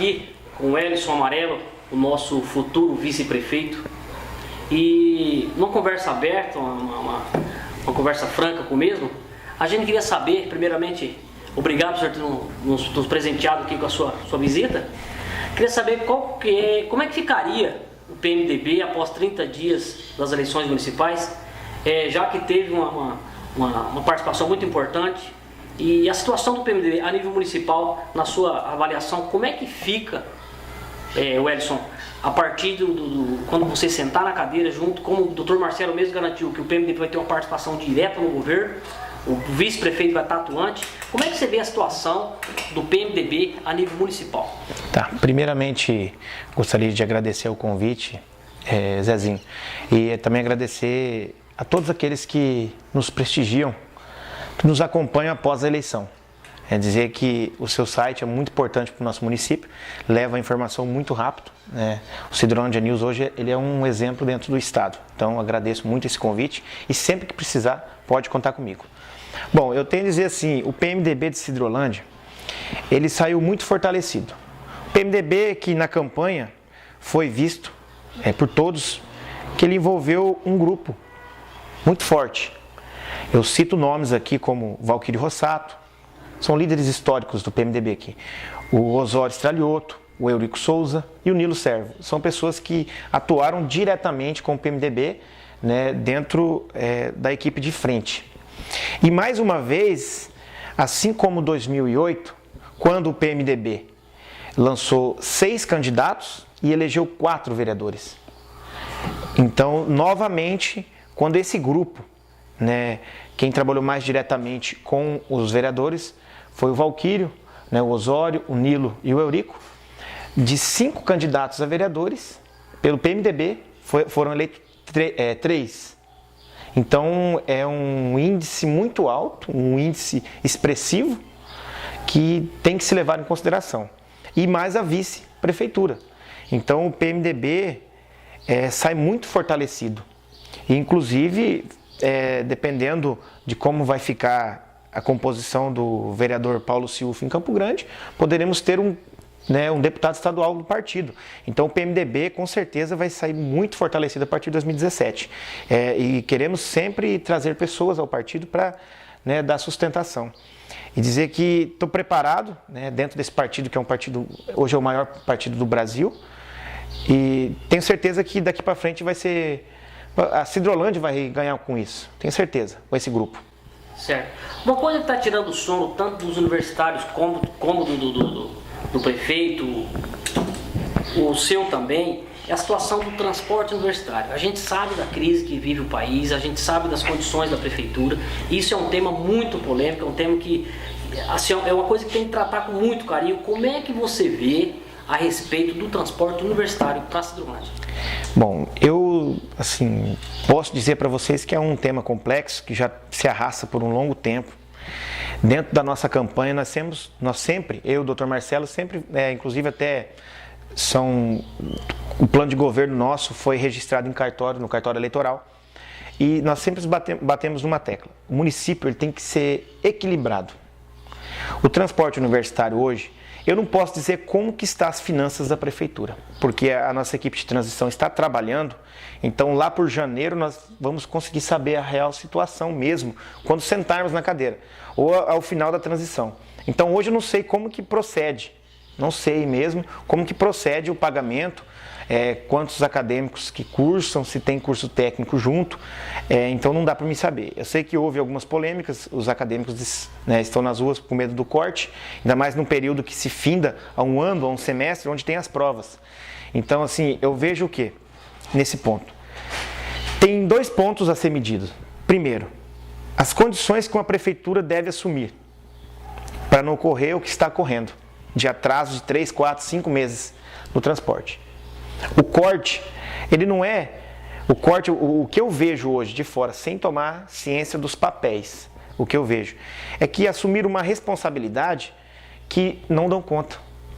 aqui com o Ellison Amarelo, o nosso futuro vice-prefeito, e numa conversa aberta, uma conversa franca com o mesmo, a gente queria saber, primeiramente, obrigado por ter nos presenteado aqui com a sua visita, queria saber como é que ficaria o PMDB após 30 dias das eleições municipais, já que teve uma participação muito importante, e a situação do PMDB a nível municipal, na sua avaliação, como é que fica, Wellington, a partir quando você sentar na cadeira junto, como o Dr. Marcelo mesmo garantiu que o PMDB vai ter uma participação direta no governo, o vice-prefeito vai estar atuante, como é que você vê a situação do PMDB a nível municipal? Tá, primeiramente gostaria de agradecer o convite, Zezinho, e também agradecer a todos aqueles que nos prestigiam, que nos acompanham após a eleição. É dizer que o seu site é muito importante para o nosso município, leva a informação muito rápido, né? O Cidrolândia News hoje ele é um exemplo dentro do estado, então agradeço muito esse convite e sempre que precisar pode contar comigo. Bom, eu tenho a dizer assim, o PMDB de Cidrolândia, ele saiu muito fortalecido. O PMDB que na campanha foi visto por todos que ele envolveu um grupo muito forte. Eu cito nomes aqui como Valquírio Rossato, são líderes históricos do PMDB aqui. O Osório Stralioto, o Eurico Souza e o Nilo Servo. São pessoas que atuaram diretamente com o PMDB, né, dentro da equipe de frente. E mais uma vez, assim como 2008, quando o PMDB lançou 6 candidatos e elegeu 4 vereadores. Então, novamente, quando esse grupo, né, quem trabalhou mais diretamente com os vereadores foi o Valquírio, né, o Osório, o Nilo e o Eurico. De 5 candidatos a vereadores, pelo PMDB, foram eleitos 3. Então é um índice muito alto, um índice expressivo, que tem que se levar em consideração. E mais a vice-prefeitura. Então o PMDB sai muito fortalecido. E, inclusive, dependendo de como vai ficar a composição do vereador Paulo Silva em Campo Grande, poderemos ter um deputado estadual do partido. Então o PMDB com certeza vai sair muito fortalecido a partir de 2017. E queremos sempre trazer pessoas ao partido para dar sustentação. E dizer que estou preparado, dentro desse partido, que é um partido, hoje é o maior partido do Brasil, e tenho certeza que daqui para frente vai ser... A Cidrolândia vai ganhar com isso, tenho certeza, com esse grupo. Certo. Uma coisa que está tirando o sono tanto dos universitários como do prefeito, o seu também, é a situação do transporte universitário. A gente sabe da crise que vive o país, a gente sabe das condições da prefeitura. Isso é um tema muito polêmico, é um tema que assim, é uma coisa que tem que tratar com muito carinho. Como é que você vê a respeito do transporte universitário para a Cidrolândia? Bom, eu posso dizer para vocês que é um tema complexo, que já se arrasta por um longo tempo. Dentro da nossa campanha, nós sempre, eu e o Dr. Marcelo, sempre, inclusive até o plano de governo nosso foi registrado no cartório eleitoral, e nós sempre batemos numa tecla. O município ele tem que ser equilibrado. O transporte universitário hoje, eu não posso dizer como que está as finanças da prefeitura, porque a nossa equipe de transição está trabalhando, então lá por janeiro nós vamos conseguir saber a real situação mesmo, quando sentarmos na cadeira, ou ao final da transição. Então hoje eu não sei como que procede, não sei mesmo como que procede o pagamento, quantos acadêmicos que cursam, se tem curso técnico junto, então não dá para me saber. Eu sei que houve algumas polêmicas, os acadêmicos estão nas ruas com medo do corte, ainda mais num período que se finda a um ano, a um semestre, onde tem as provas. Então, assim, eu vejo o quê? Nesse ponto. Tem 2 pontos a ser medidos. Primeiro, as condições que uma prefeitura deve assumir para não ocorrer o que está ocorrendo, de atraso de 3, 4, 5 meses no transporte. O corte, ele não é... O que eu vejo hoje de fora, sem tomar ciência dos papéis, o que eu vejo é que assumir uma responsabilidade que não dão conta.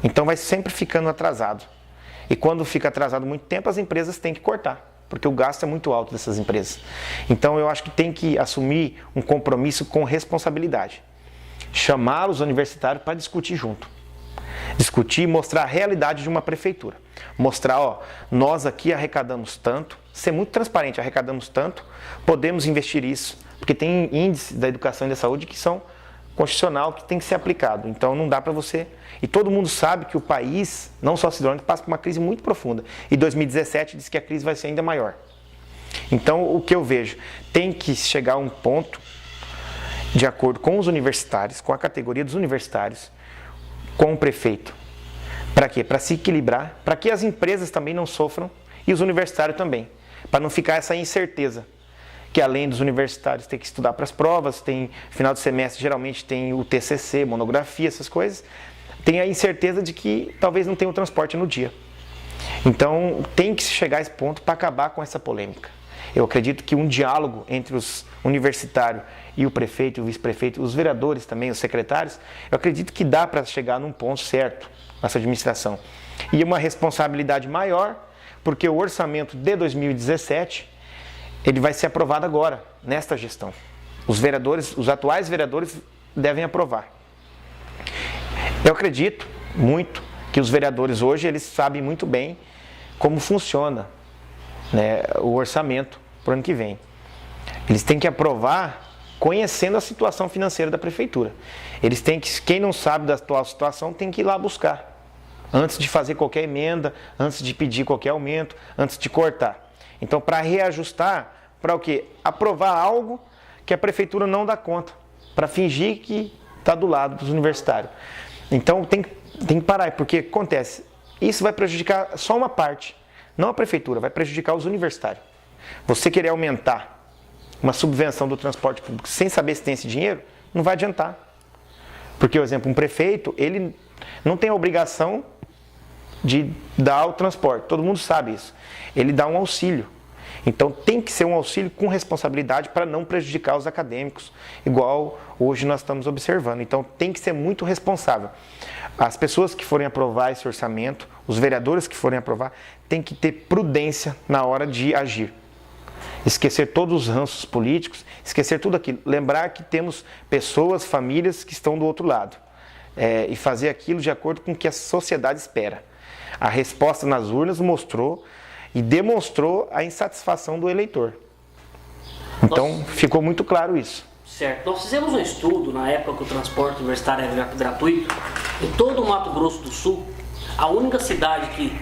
Então vai sempre ficando atrasado. E quando fica atrasado muito tempo, as empresas têm que cortar, porque o gasto é muito alto dessas empresas. Então eu acho que tem que assumir um compromisso com responsabilidade. Chamar os universitários para discutir junto. discutir e mostrar a realidade de uma prefeitura. Mostrar, ó, nós aqui arrecadamos tanto, ser muito transparente, arrecadamos tanto, podemos investir isso, porque tem índices da educação e da saúde que são constitucional, que tem que ser aplicado. Então não dá para você... E todo mundo sabe que o país, não só Sidrolândia, passa por uma crise muito profunda. E 2017 diz que a crise vai ser ainda maior. Então o que eu vejo, tem que chegar a um ponto, de acordo com os universitários, com a categoria dos universitários, com o prefeito. Para quê? Para se equilibrar, para que as empresas também não sofram e os universitários também. Para não ficar essa incerteza, que além dos universitários ter que estudar para as provas, tem final de semestre geralmente tem o TCC, monografia, essas coisas, tem a incerteza de que talvez não tenha o transporte no dia. Então tem que chegar a esse ponto para acabar com essa polêmica. Eu acredito que um diálogo entre os universitários e o prefeito, o vice-prefeito, os vereadores também, os secretários, eu acredito que dá para chegar num ponto certo nessa administração. E uma responsabilidade maior, porque o orçamento de 2017, ele vai ser aprovado agora, nesta gestão. Os vereadores, os atuais vereadores devem aprovar. Eu acredito muito que os vereadores hoje, eles sabem muito bem como funciona, né, o orçamento para o ano que vem. Eles têm que aprovar conhecendo a situação financeira da prefeitura. Eles têm que, quem não sabe da atual situação, tem que ir lá buscar. Antes de fazer qualquer emenda, antes de pedir qualquer aumento, antes de cortar. Então, para reajustar, para o quê? Aprovar algo que a prefeitura não dá conta, para fingir que está do lado dos universitários. Então, tem que parar, porque acontece, isso vai prejudicar só uma parte, não a prefeitura, vai prejudicar os universitários. Você querer aumentar uma subvenção do transporte público sem saber se tem esse dinheiro, não vai adiantar. Porque, por exemplo, um prefeito, ele não tem a obrigação de dar o transporte, todo mundo sabe isso. Ele dá um auxílio. Então tem que ser um auxílio com responsabilidade para não prejudicar os acadêmicos, igual hoje nós estamos observando. Então tem que ser muito responsável. As pessoas que forem aprovar esse orçamento, os vereadores que forem aprovar, tem que ter prudência na hora de agir. Esquecer todos os ranços políticos, esquecer tudo aquilo. Lembrar que temos pessoas, famílias que estão do outro lado. E fazer aquilo de acordo com o que a sociedade espera. A resposta nas urnas mostrou e demonstrou a insatisfação do eleitor. Então, ficou muito claro isso. Certo. Nós fizemos um estudo na época que o transporte universitário era gratuito. Em todo o Mato Grosso do Sul, a única cidade que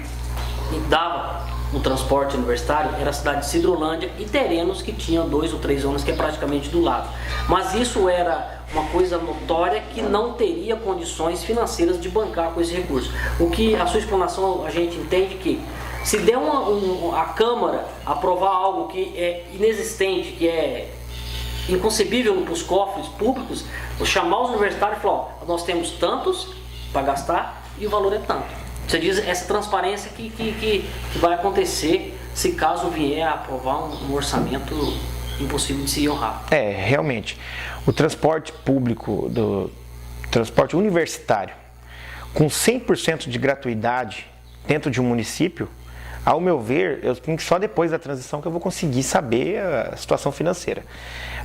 dava o transporte universitário era a cidade de Sidrolândia e Terenos, que tinha 2 ou 3 ônibus, que é praticamente do lado. Mas isso era uma coisa notória que não teria condições financeiras de bancar com esse recurso. O que a sua explanação, a gente entende que se der a Câmara aprovar algo que é inexistente, que é inconcebível para os cofres públicos, chamar os universitários e falar, ó, nós temos tantos para gastar e o valor é tanto. Você diz essa transparência que vai acontecer se caso vier a aprovar um orçamento impossível de se honrar. Realmente. O transporte público, do transporte universitário, com 100% de gratuidade dentro de um município, ao meu ver, eu tenho que só depois da transição que eu vou conseguir saber a situação financeira.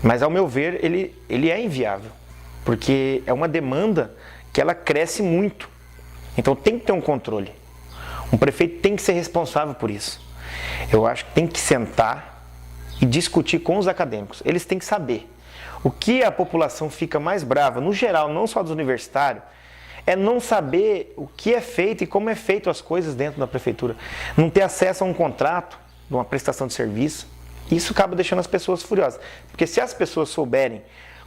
Mas ao meu ver, ele é inviável, porque é uma demanda que ela cresce muito. Então tem que ter um controle. Um prefeito tem que ser responsável por isso. Eu acho que tem que sentar e discutir com os acadêmicos. Eles têm que saber. O que a população fica mais brava, no geral, não só dos universitários, é não saber o que é feito e como é feito as coisas dentro da prefeitura. Não ter acesso a um contrato, de uma prestação de serviço. Isso acaba deixando as pessoas furiosas. Porque se as pessoas souberem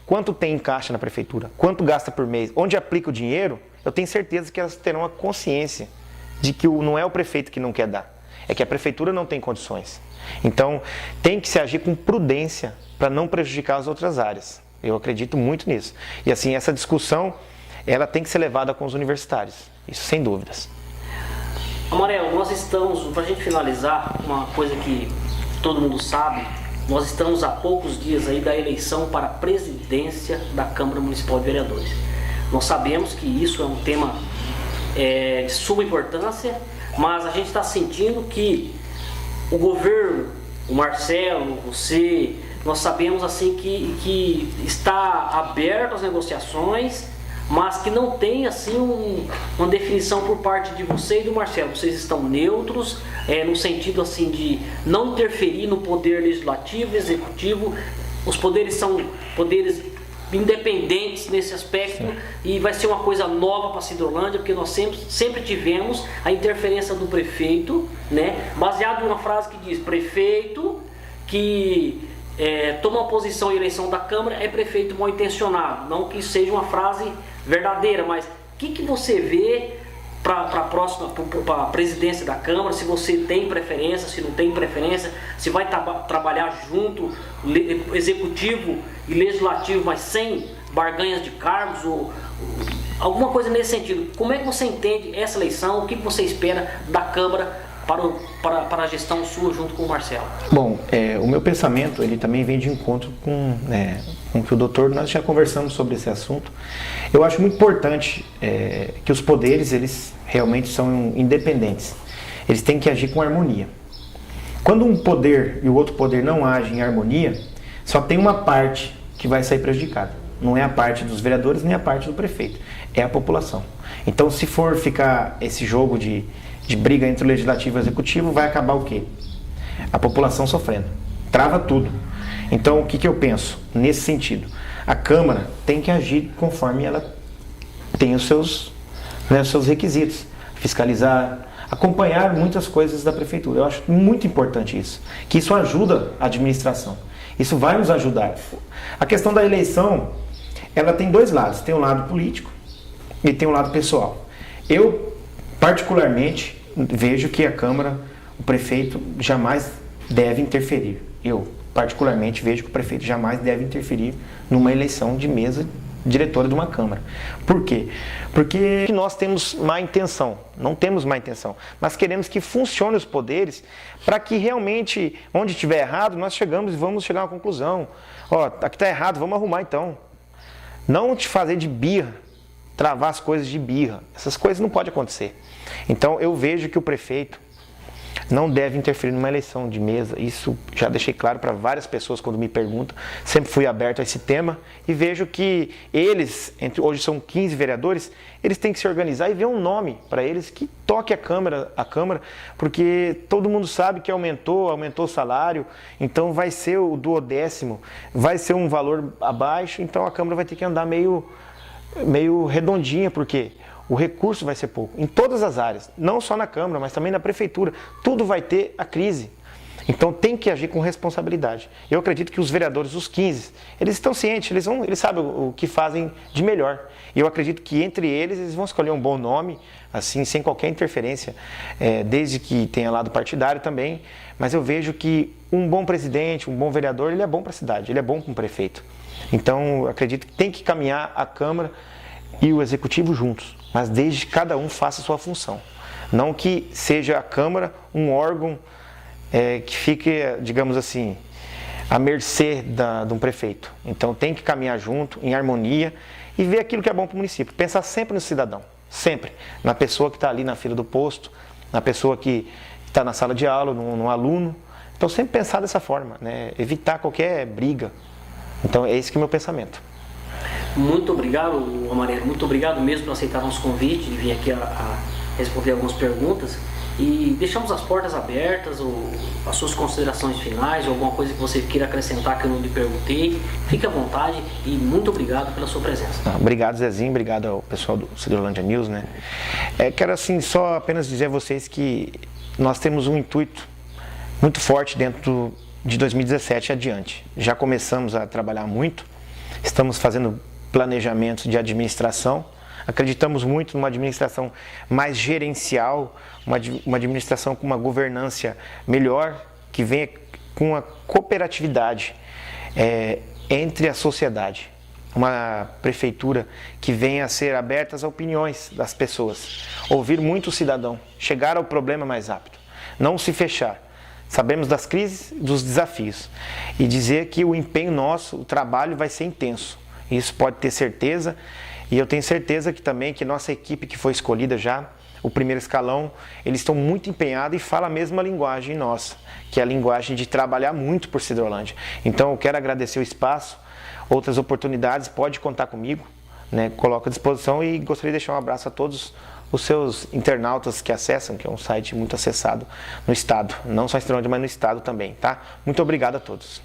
quanto tem em caixa na prefeitura, quanto gasta por mês, onde aplica o dinheiro, eu tenho certeza que elas terão a consciência de que não é o prefeito que não quer dar, é que a prefeitura não tem condições. Então, tem que se agir com prudência para não prejudicar as outras áreas. Eu acredito muito nisso. E assim, essa discussão, ela tem que ser levada com os universitários, isso sem dúvidas. Amarelo, nós estamos, para a gente finalizar, uma coisa que todo mundo sabe, nós estamos há poucos dias aí da eleição para a presidência da Câmara Municipal de Vereadores. Nós sabemos que isso é um tema de suma importância, mas a gente está sentindo que o governo, o Marcelo, você, nós sabemos assim que está aberto às negociações, mas que não tem assim uma definição por parte de você e do Marcelo. Vocês estão neutros, no sentido assim de não interferir no poder legislativo, executivo. Os poderes são poderes independentes nesse aspecto. Sim. E vai ser uma coisa nova para a Cidrolândia, porque nós sempre tivemos a interferência do prefeito, né? Baseado numa frase que diz: prefeito que toma uma posição em eleição da Câmara é prefeito mal intencionado. Não que seja uma frase verdadeira, mas o que você vê para a presidência da Câmara? Se você tem preferência, se não tem preferência, se vai trabalhar junto, executivo e legislativo, mas sem barganhas de cargos ou alguma coisa nesse sentido. Como é que você entende essa eleição? O que você espera da Câmara para a gestão sua junto com o Marcelo? Bom, o meu pensamento ele também vem de encontro com o que o doutor, nós já conversamos sobre esse assunto. Eu acho muito importante que os poderes eles realmente são independentes. Eles têm que agir com harmonia. Quando um poder e o outro poder não agem em harmonia, só tem uma parte que vai sair prejudicada. Não é a parte dos vereadores nem a parte do prefeito, é a população. Então, se for ficar esse jogo de briga entre o legislativo e o executivo, vai acabar o quê? A população sofrendo. Trava tudo. Então, o que eu penso nesse sentido? A Câmara tem que agir conforme ela tem os seus requisitos. Fiscalizar, acompanhar muitas coisas da Prefeitura. Eu acho muito importante isso. Que isso ajuda a administração. Isso vai nos ajudar. A questão da eleição, ela tem dois lados. Tem um lado político e tem um lado pessoal. Eu, particularmente, vejo que a Câmara, o prefeito jamais deve interferir. Eu, particularmente, vejo que o prefeito jamais deve interferir numa eleição de mesa diretora de uma Câmara. Por quê? Porque nós temos má intenção, não temos má intenção, mas queremos que funcione os poderes para que realmente, onde estiver errado, nós chegamos e vamos chegar a uma conclusão. Aqui está errado, vamos arrumar então. Não te fazer de birra, travar as coisas de birra. Essas coisas não podem acontecer. Então eu vejo que o prefeito não deve interferir numa eleição de mesa. Isso já deixei claro para várias pessoas quando me perguntam. Sempre fui aberto a esse tema e vejo que eles, hoje são 15 vereadores, eles têm que se organizar e ver um nome para eles que toque a Câmara, porque todo mundo sabe que aumentou o salário, então vai ser o 12º, vai ser um valor abaixo, então a Câmara vai ter que andar meio redondinha, porque o recurso vai ser pouco, em todas as áreas, não só na Câmara, mas também na Prefeitura, tudo vai ter a crise. Então tem que agir com responsabilidade. Eu acredito que os vereadores, os 15, eles estão cientes, eles sabem o que fazem de melhor. E eu acredito que entre eles vão escolher um bom nome, assim, sem qualquer interferência, desde que tenha lado partidário também. Mas eu vejo que um bom presidente, um bom vereador, ele é bom para a cidade, ele é bom para um prefeito. Então eu acredito que tem que caminhar a Câmara e o Executivo juntos, mas desde que cada um faça a sua função. Não que seja a Câmara um órgão que fique, digamos assim, à mercê de um prefeito. Então tem que caminhar junto, em harmonia, e ver aquilo que é bom para o município. Pensar sempre no cidadão, sempre. Na pessoa que está ali na fila do posto, na pessoa que está na sala de aula, no aluno. Então sempre pensar dessa forma, né? Evitar qualquer briga. Então é esse que é o meu pensamento. Muito obrigado, Amarelo. Muito obrigado mesmo por aceitar nosso convite de vir aqui a responder algumas perguntas. E deixamos as portas abertas, ou as suas considerações finais, ou alguma coisa que você queira acrescentar que eu não lhe perguntei. Fique à vontade e muito obrigado pela sua presença. Obrigado, Zezinho. Obrigado ao pessoal do Cidrolândia News, né? Quero assim só apenas dizer a vocês que nós temos um intuito muito forte dentro de 2017 adiante. Já começamos a trabalhar muito, estamos fazendo planejamentos de administração. Acreditamos muito numa administração mais gerencial, uma administração com uma governança melhor, que venha com a cooperatividade entre a sociedade. Uma prefeitura que venha a ser aberta às opiniões das pessoas, ouvir muito o cidadão, chegar ao problema mais rápido, não se fechar. Sabemos das crises, dos desafios, e dizer que o empenho nosso, o trabalho vai ser intenso. Isso pode ter certeza. E eu tenho certeza que também que nossa equipe que foi escolhida já, o primeiro escalão, eles estão muito empenhados e falam a mesma linguagem nossa, que é a linguagem de trabalhar muito por Cidrolândia. Então eu quero agradecer o espaço, outras oportunidades, pode contar comigo, né, coloco à disposição e gostaria de deixar um abraço a todos os seus internautas que acessam, que é um site muito acessado no estado, não só em Extremópolis, mas no estado também, tá? Muito obrigado a todos.